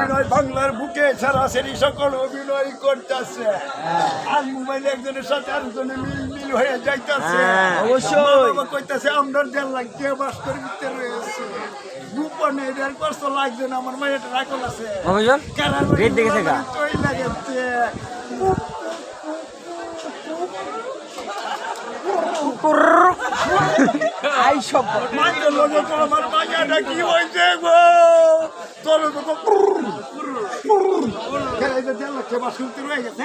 অভিনয় বাংলার বুকে সরাসরি সকল অভিনয় করতেছে আর মোবাইলে একজনের সাথে আরেকজনের মিল হয়ে যাইতেছে অবশ্যই কইতাছে আমরা দেড় লাখ দিয়ে বাস্তর ভিতরে রয়েছে গোপনে এর কষ্ট লাগছে না আমার মায়ের রাখল আছে রেট দেখেছে গা তোই লাগেছে আই সব মায়ের লগে তো আমার মায়াটা কি হইছে গো তোর তো কেন এটা দেড় লাখ দিয়ে বাস্তর ভিতরে রয়ে গেছে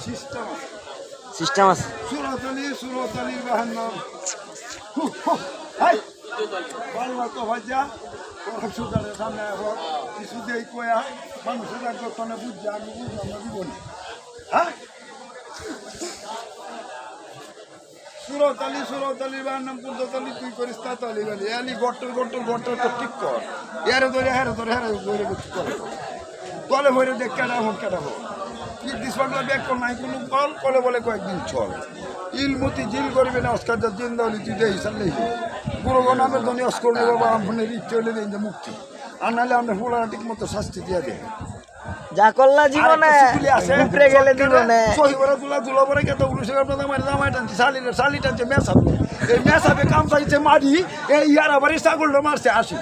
সিস্টেম সিস্টেম আছে সুরতালির বাহার নাম বাংলা তো ভাজা সুগারের সামনে কিছু দিয়ে কয়া মানুষের একজনে বুঝছে আমি বুঝলাম না জীবনে হ্যাঁ সুরতালির বাহার নাম কুর্দতালি তুই করিস তাতালি গালি এলি গট্টর তো ঠিক কর এরে ধরে হেরে ধরে তলে ভরে দেখ কেটা হোক দিসবাংলা ব্যাগ কল নাই কোনো কল কলে বলে কয়েকদিন চল ইলমতি জিল করবে না অস্কার যা জিন্দাউলি তুই দেই সাল্লাই গুরুগ নামের জন্য অস্কর বাবা আপনার ইচ্ছে হলে দেন যে মুক্তি আর নাহলে আমরা ফুলারা ঠিক মতো শাস্তি দিয়ে দেয় যা করলা জীবনে উপরে গেলে জীবনে সহিবরা দুলা পরে কত উলুসে আপনাদের মারি দামাই টানছে শালি টানছে মেসাবে এই মেসাবে কাম চাইছে মারি এই ইয়ারা বাড়ি ছাগলটা মারছে আসি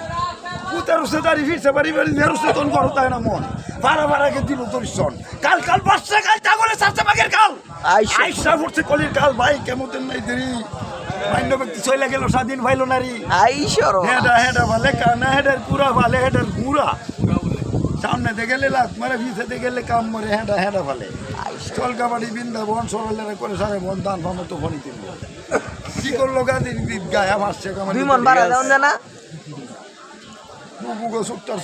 পুতেরুসে দাঁড়িয়ে ফিরছে বাড়ি নেরুসে তখন করো তাই না মন ভাড়াকে দিল তোর সন কাল বাচ্চা কাল ছাগলে সারছে বাঘের কাল আইসা পড়ছে কলির কাল ভাই কেমন নাই দেরি মাইন্ড ব্যক্তি চলে গেল স্বাধীন ভাইলো নারী আইসর হেডা ভালে কানা হেডার পুরা ভালে হেডার মুরা সামনে দে গেলে লাখ মারে ভিসেতে গেলে কাম মরে হেডা ভালে চলকাবাড়ি বৃন্দাবন সরলেরা করে সারে বন দান ভামে তো ফনি দিল কি করলো গাদির গায়ে মারছে কামার বিমান বাড়া দাও না বুবুগো সুট্টার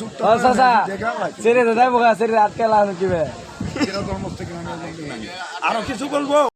ছেড়ে দে দেবো ছেড়ে আটকে লাগানো কিবে আরো কিছু বলবো